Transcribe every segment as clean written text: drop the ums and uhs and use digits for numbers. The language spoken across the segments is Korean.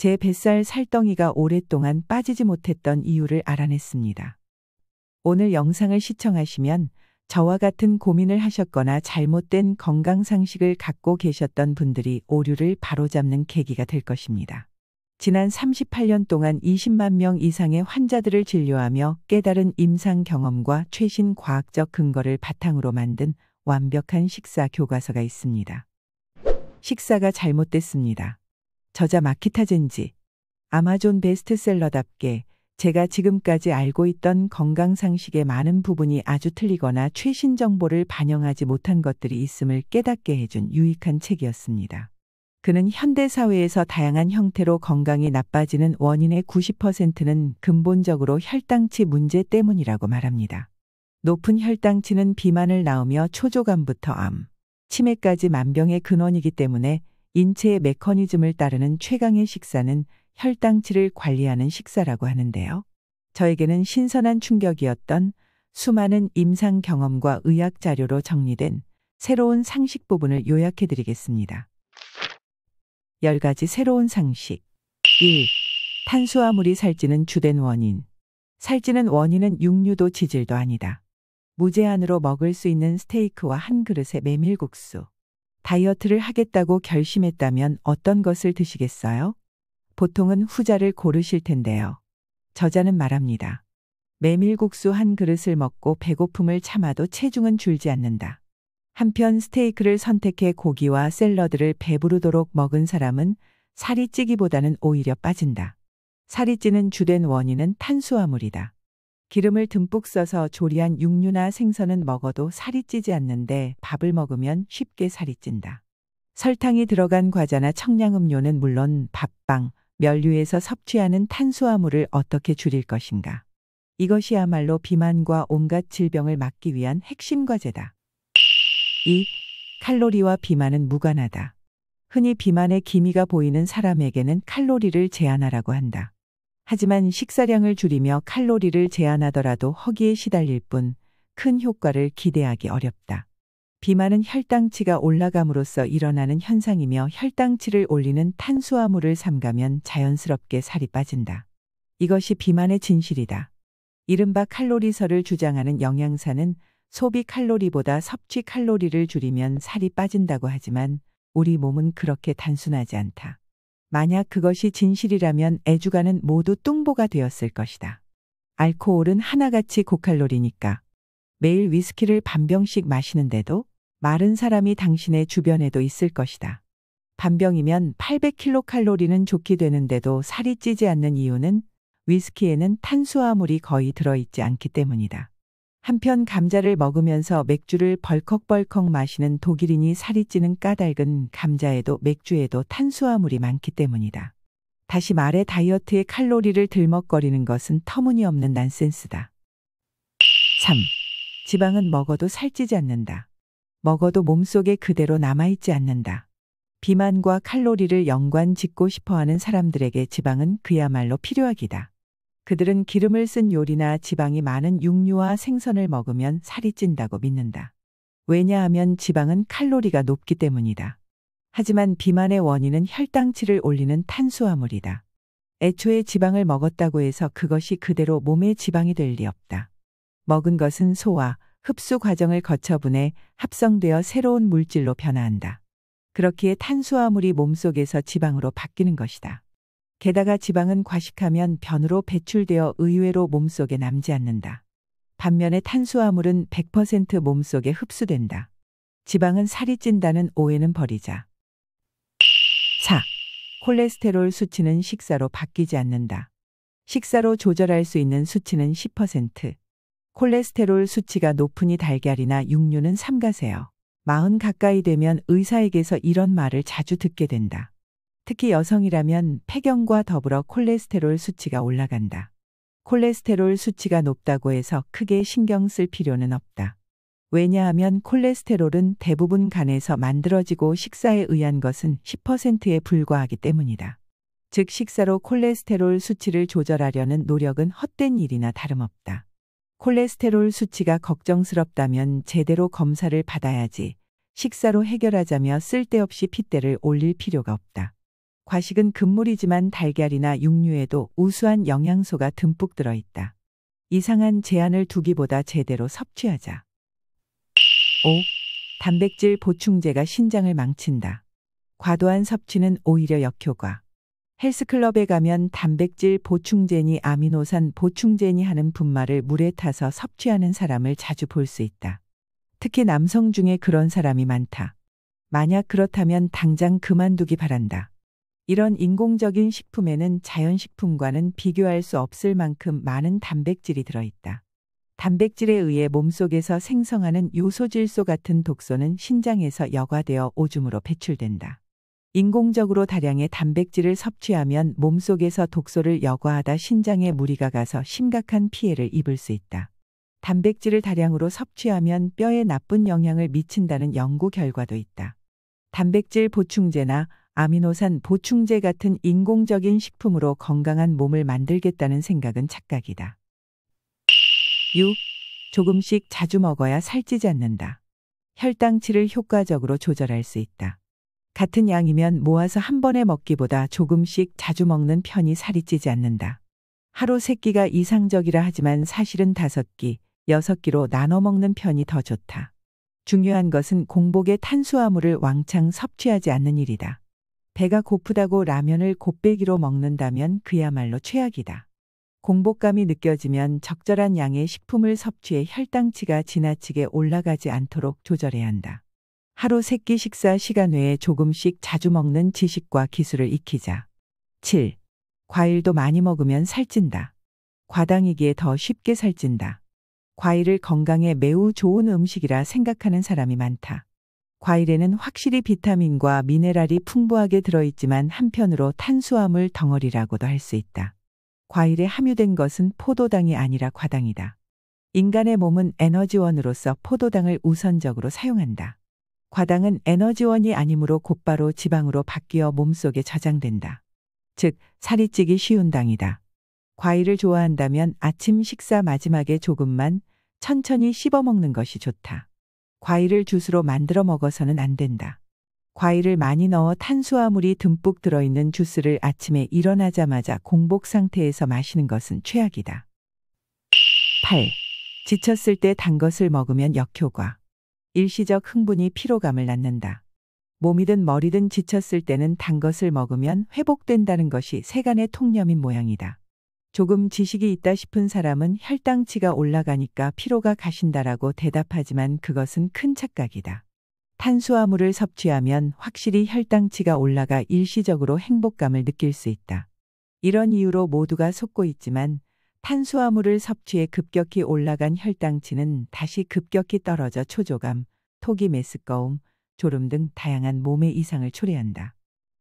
제 뱃살 살덩이가 오랫동안 빠지지 못했던 이유를 알아냈습니다. 오늘 영상을 시청하시면 저와 같은 고민을 하셨거나 잘못된 건강 상식을 갖고 계셨던 분들이 오류를 바로잡는 계기가 될 것입니다. 지난 38년 동안 20만 명 이상의 환자들을 진료하며 깨달은 임상 경험과 최신 과학적 근거를 바탕으로 만든 완벽한 식사 교과서가 있습니다. 식사가 잘못됐습니다. 저자 마키타 젠지. 아마존 베스트셀러답게 제가 지금까지 알고 있던 건강 상식의 많은 부분이 아주 틀리거나 최신 정보를 반영하지 못한 것들이 있음을 깨닫게 해준 유익한 책이었습니다. 그는 현대 사회에서 다양한 형태로 건강이 나빠지는 원인의 90%는 근본적으로 혈당치 문제 때문이라고 말합니다. 높은 혈당치는 비만을 낳으며 초조감부터 암, 치매까지 만병의 근원이기 때문에 인체의 메커니즘을 따르는 최강의 식사는 혈당치를 관리하는 식사라고 하는데요. 저에게는 신선한 충격이었던 수많은 임상 경험과 의학 자료로 정리된 새로운 상식 부분을 요약해 드리겠습니다. 10가지 새로운 상식. 1. 탄수화물이 살찌는 주된 원인. 살찌는 원인은 육류도 지질도 아니다. 무제한으로 먹을 수 있는 스테이크와 한 그릇의 메밀국수. 다이어트를 하겠다고 결심했다면 어떤 것을 드시겠어요? 보통은 후자를 고르실 텐데요. 저자는 말합니다. 메밀국수 한 그릇을 먹고 배고픔을 참아도 체중은 줄지 않는다. 한편 스테이크를 선택해 고기와 샐러드를 배부르도록 먹은 사람은 살이 찌기보다는 오히려 빠진다. 살이 찌는 주된 원인은 탄수화물이다. 기름을 듬뿍 써서 조리한 육류나 생선은 먹어도 살이 찌지 않는데 밥을 먹으면 쉽게 살이 찐다. 설탕이 들어간 과자나 청량음료는 물론 밥빵, 면류에서 섭취하는 탄수화물을 어떻게 줄일 것인가. 이것이야말로 비만과 온갖 질병을 막기 위한 핵심 과제다. 2. 칼로리와 비만은 무관하다. 흔히 비만의 기미가 보이는 사람에게는 칼로리를 제한하라고 한다. 하지만 식사량을 줄이며 칼로리를 제한하더라도 허기에 시달릴 뿐 큰 효과를 기대하기 어렵다. 비만은 혈당치가 올라감으로써 일어나는 현상이며 혈당치를 올리는 탄수화물을 삼가면 자연스럽게 살이 빠진다. 이것이 비만의 진실이다. 이른바 칼로리설을 주장하는 영양사는 소비 칼로리보다 섭취 칼로리를 줄이면 살이 빠진다고 하지만 우리 몸은 그렇게 단순하지 않다. 만약 그것이 진실이라면 애주가는 모두 뚱보가 되었을 것이다. 알코올은 하나같이 고칼로리니까. 매일 위스키를 반병씩 마시는데도 마른 사람이 당신의 주변에도 있을 것이다. 반병이면 800kcal는 좋게 되는데도 살이 찌지 않는 이유는 위스키에는 탄수화물이 거의 들어있지 않기 때문이다. 한편 감자를 먹으면서 맥주를 벌컥벌컥 마시는 독일인이 살이 찌는 까닭은 감자에도 맥주에도 탄수화물이 많기 때문이다. 다시 말해 다이어트에 칼로리를 들먹거리는 것은 터무니없는 난센스다. 3. 지방은 먹어도 살찌지 않는다. 먹어도 몸속에 그대로 남아있지 않는다. 비만과 칼로리를 연관 짓고 싶어하는 사람들에게 지방은 그야말로 필요하기다. 그들은 기름을 쓴 요리나 지방이 많은 육류와 생선을 먹으면 살이 찐다고 믿는다. 왜냐하면 지방은 칼로리가 높기 때문이다. 하지만 비만의 원인은 혈당치를 올리는 탄수화물이다. 애초에 지방을 먹었다고 해서 그것이 그대로 몸의 지방이 될 리 없다. 먹은 것은 소화, 흡수 과정을 거쳐 분해 합성되어 새로운 물질로 변화한다. 그렇기에 탄수화물이 몸속에서 지방으로 바뀌는 것이다. 게다가 지방은 과식하면 변으로 배출되어 의외로 몸속에 남지 않는다. 반면에 탄수화물은 100% 몸속에 흡수된다. 지방은 살이 찐다는 오해는 버리자. 4. 콜레스테롤 수치는 식사로 바뀌지 않는다. 식사로 조절할 수 있는 수치는 10%. 콜레스테롤 수치가 높으니 달걀이나 육류는 삼가세요. 40 가까이 되면 의사에게서 이런 말을 자주 듣게 된다. 특히 여성이라면 폐경과 더불어 콜레스테롤 수치가 올라간다. 콜레스테롤 수치가 높다고 해서 크게 신경 쓸 필요는 없다. 왜냐하면 콜레스테롤은 대부분 간에서 만들어지고 식사에 의한 것은 10%에 불과하기 때문이다. 즉 식사로 콜레스테롤 수치를 조절하려는 노력은 헛된 일이나 다름없다. 콜레스테롤 수치가 걱정스럽다면 제대로 검사를 받아야지 식사로 해결하자며 쓸데없이 핏대를 올릴 필요가 없다. 과식은 금물이지만 달걀이나 육류에도 우수한 영양소가 듬뿍 들어있다. 이상한 제한을 두기보다 제대로 섭취하자. 5. 단백질 보충제가 신장을 망친다. 과도한 섭취는 오히려 역효과. 헬스클럽에 가면 단백질 보충제니 아미노산 보충제니 하는 분말을 물에 타서 섭취하는 사람을 자주 볼 수 있다. 특히 남성 중에 그런 사람이 많다. 만약 그렇다면 당장 그만두기 바란다. 이런 인공적인 식품에는 자연식품과는 비교할 수 없을 만큼 많은 단백질이 들어있다. 단백질에 의해 몸속에서 생성하는 요소질소 같은 독소는 신장에서 여과되어 오줌으로 배출된다. 인공적으로 다량의 단백질을 섭취하면 몸속에서 독소를 여과하다 신장에 무리가 가서 심각한 피해를 입을 수 있다. 단백질을 다량으로 섭취하면 뼈에 나쁜 영향을 미친다는 연구 결과도 있다. 단백질 보충제나 아미노산 보충제 같은 인공적인 식품으로 건강한 몸을 만들겠다는 생각은 착각이다. 6. 조금씩 자주 먹어야 살찌지 않는다. 혈당치를 효과적으로 조절할 수 있다. 같은 양이면 모아서 한 번에 먹기보다 조금씩 자주 먹는 편이 살이 찌지 않는다. 하루 3끼가 이상적이라 하지만 사실은 5끼, 6끼로 나눠 먹는 편이 더 좋다. 중요한 것은 공복에 탄수화물을 왕창 섭취하지 않는 일이다. 배가 고프다고 라면을 곱빼기로 먹는다면 그야말로 최악이다. 공복감이 느껴지면 적절한 양의 식품을 섭취해 혈당치가 지나치게 올라가지 않도록 조절해야 한다. 하루 3끼 식사 시간 외에 조금씩 자주 먹는 지식과 기술을 익히자. 7. 과일도 많이 먹으면 살찐다. 과당이기에 더 쉽게 살찐다. 과일을 건강에 매우 좋은 음식이라 생각하는 사람이 많다. 과일에는 확실히 비타민과 미네랄이 풍부하게 들어있지만 한편으로 탄수화물 덩어리라고도 할 수 있다. 과일에 함유된 것은 포도당이 아니라 과당이다. 인간의 몸은 에너지원으로서 포도당을 우선적으로 사용한다. 과당은 에너지원이 아니므로 곧바로 지방으로 바뀌어 몸속에 저장된다. 즉, 살이 찌기 쉬운 당이다. 과일을 좋아한다면 아침 식사 마지막에 조금만 천천히 씹어 먹는 것이 좋다. 과일을 주스로 만들어 먹어서는 안 된다. 과일을 많이 넣어 탄수화물이 듬뿍 들어있는 주스를 아침에 일어나자마자 공복 상태에서 마시는 것은 최악이다. 8. 지쳤을 때 단 것을 먹으면 역효과. 일시적 흥분이 피로감을 낳는다. 몸이든 머리든 지쳤을 때는 단 것을 먹으면 회복된다는 것이 세간의 통념인 모양이다. 조금 지식이 있다 싶은 사람은 혈당치가 올라가니까 피로가 가신다라고 대답하지만 그것은 큰 착각이다. 탄수화물을 섭취하면 확실히 혈당치가 올라가 일시적으로 행복감을 느낄 수 있다. 이런 이유로 모두가 속고 있지만 탄수화물을 섭취해 급격히 올라간 혈당치는 다시 급격히 떨어져 초조감, 토기 메스꺼움, 졸음 등 다양한 몸의 이상을 초래한다.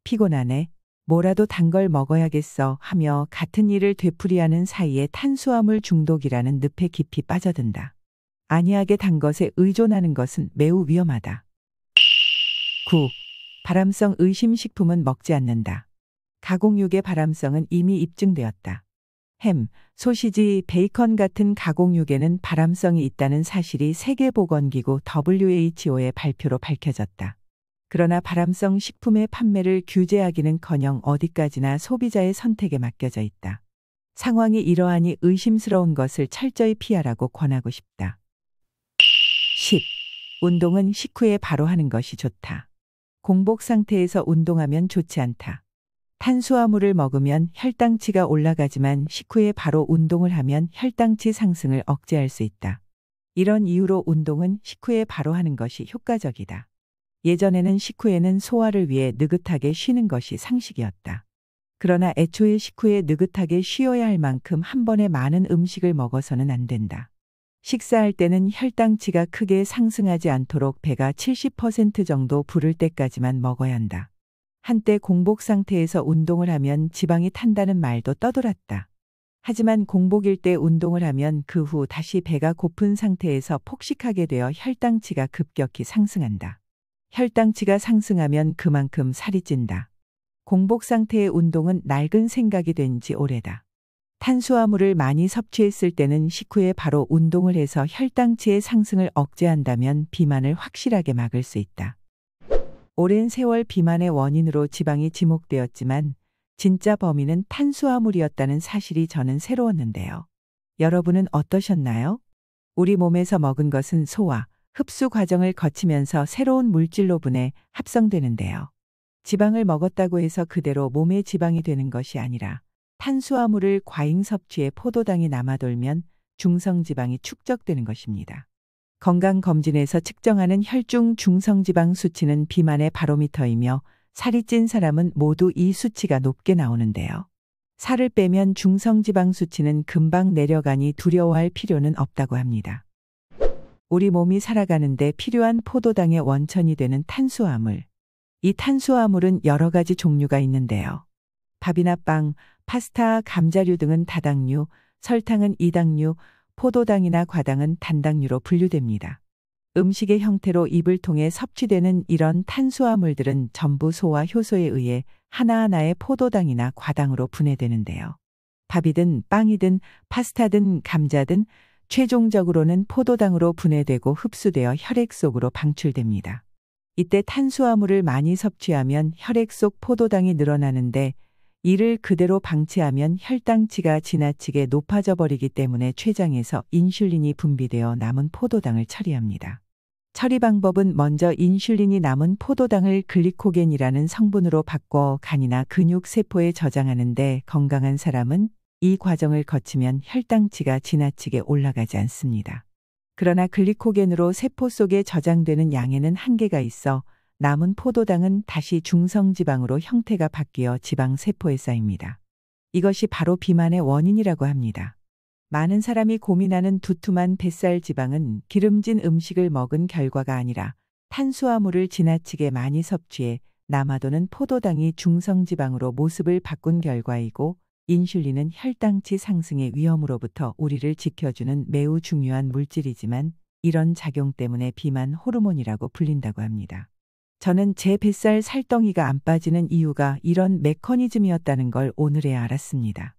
피곤하네, 뭐라도 단 걸 먹어야겠어 하며 같은 일을 되풀이하는 사이에 탄수화물 중독이라는 늪에 깊이 빠져든다. 안이하게 단 것에 의존하는 것은 매우 위험하다. 9. 발암성 의심식품은 먹지 않는다. 가공육의 발암성은 이미 입증되었다. 햄, 소시지, 베이컨 같은 가공육에는 발암성이 있다는 사실이 세계보건기구 WHO의 발표로 밝혀졌다. 그러나 발암성 식품의 판매를 규제하기는커녕 어디까지나 소비자의 선택에 맡겨져 있다. 상황이 이러하니 의심스러운 것을 철저히 피하라고 권하고 싶다. 10. 운동은 식후에 바로 하는 것이 좋다. 공복 상태에서 운동하면 좋지 않다. 탄수화물을 먹으면 혈당치가 올라가지만 식후에 바로 운동을 하면 혈당치 상승을 억제할 수 있다. 이런 이유로 운동은 식후에 바로 하는 것이 효과적이다. 예전에는 식후에는 소화를 위해 느긋하게 쉬는 것이 상식이었다. 그러나 애초에 식후에 느긋하게 쉬어야 할 만큼 한 번에 많은 음식을 먹어서는 안 된다. 식사할 때는 혈당치가 크게 상승하지 않도록 배가 70% 정도 부를 때까지만 먹어야 한다. 한때 공복 상태에서 운동을 하면 지방이 탄다는 말도 떠돌았다. 하지만 공복일 때 운동을 하면 그 후 다시 배가 고픈 상태에서 폭식하게 되어 혈당치가 급격히 상승한다. 혈당치가 상승하면 그만큼 살이 찐다. 공복 상태의 운동은 낡은 생각이 된 지 오래다. 탄수화물을 많이 섭취했을 때는 식후에 바로 운동을 해서 혈당치의 상승을 억제한다면 비만을 확실하게 막을 수 있다. 오랜 세월 비만의 원인으로 지방이 지목되었지만 진짜 범인은 탄수화물이었다는 사실이 저는 새로웠는데요. 여러분은 어떠셨나요? 우리 몸에서 먹은 것은 소화, 흡수 과정을 거치면서 새로운 물질로 분해 합성되는데요. 지방을 먹었다고 해서 그대로 몸에 지방이 되는 것이 아니라 탄수화물을 과잉 섭취해 포도당이 남아돌면 중성지방이 축적되는 것입니다. 건강검진에서 측정하는 혈중 중성지방 수치는 비만의 바로미터이며 살이 찐 사람은 모두 이 수치가 높게 나오는데요. 살을 빼면 중성지방 수치는 금방 내려가니 두려워할 필요는 없다고 합니다. 우리 몸이 살아가는데 필요한 포도당의 원천이 되는 탄수화물. 이 탄수화물은 여러 가지 종류가 있는데요. 밥이나 빵, 파스타, 감자류 등은 다당류, 설탕은 이당류, 포도당이나 과당은 단당류로 분류됩니다. 음식의 형태로 입을 통해 섭취되는 이런 탄수화물들은 전부 소화 효소에 의해 하나하나의 포도당이나 과당으로 분해되는데요. 밥이든 빵이든 파스타든 감자든 최종적으로는 포도당으로 분해되고 흡수되어 혈액 속으로 방출됩니다. 이때 탄수화물을 많이 섭취하면 혈액 속 포도당이 늘어나는데 이를 그대로 방치하면 혈당치가 지나치게 높아져 버리기 때문에 췌장에서 인슐린이 분비되어 남은 포도당을 처리합니다. 처리 방법은 먼저 인슐린이 남은 포도당을 글리코겐이라는 성분으로 바꿔 간이나 근육 세포에 저장하는데 건강한 사람은 이 과정을 거치면 혈당치가 지나치게 올라가지 않습니다. 그러나 글리코겐으로 세포 속에 저장되는 양에는 한계가 있어 남은 포도당은 다시 중성지방으로 형태가 바뀌어 지방세포에 쌓입니다. 이것이 바로 비만의 원인이라고 합니다. 많은 사람이 고민하는 두툼한 뱃살 지방은 기름진 음식을 먹은 결과가 아니라 탄수화물을 지나치게 많이 섭취해 남아도는 포도당이 중성지방으로 모습을 바꾼 결과이고 인슐린은 혈당치 상승의 위험으로부터 우리를 지켜주는 매우 중요한 물질이지만 이런 작용 때문에 비만 호르몬이라고 불린다고 합니다. 저는 제 뱃살 살덩이가 안 빠지는 이유가 이런 메커니즘이었다는 걸 오늘에야 알았습니다.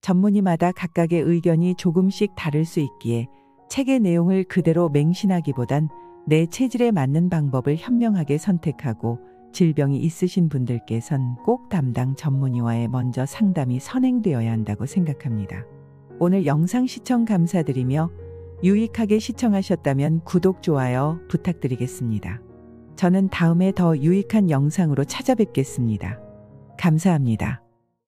전문의마다 각각의 의견이 조금씩 다를 수 있기에 책의 내용을 그대로 맹신하기보단 내 체질에 맞는 방법을 현명하게 선택하고 질병이 있으신 분들께선 꼭 담당 전문의와의 먼저 상담이 선행되어야 한다고 생각합니다. 오늘 영상 시청 감사드리며 유익하게 시청하셨다면 구독, 좋아요 부탁드리겠습니다. 저는 다음에 더 유익한 영상으로 찾아뵙겠습니다. 감사합니다.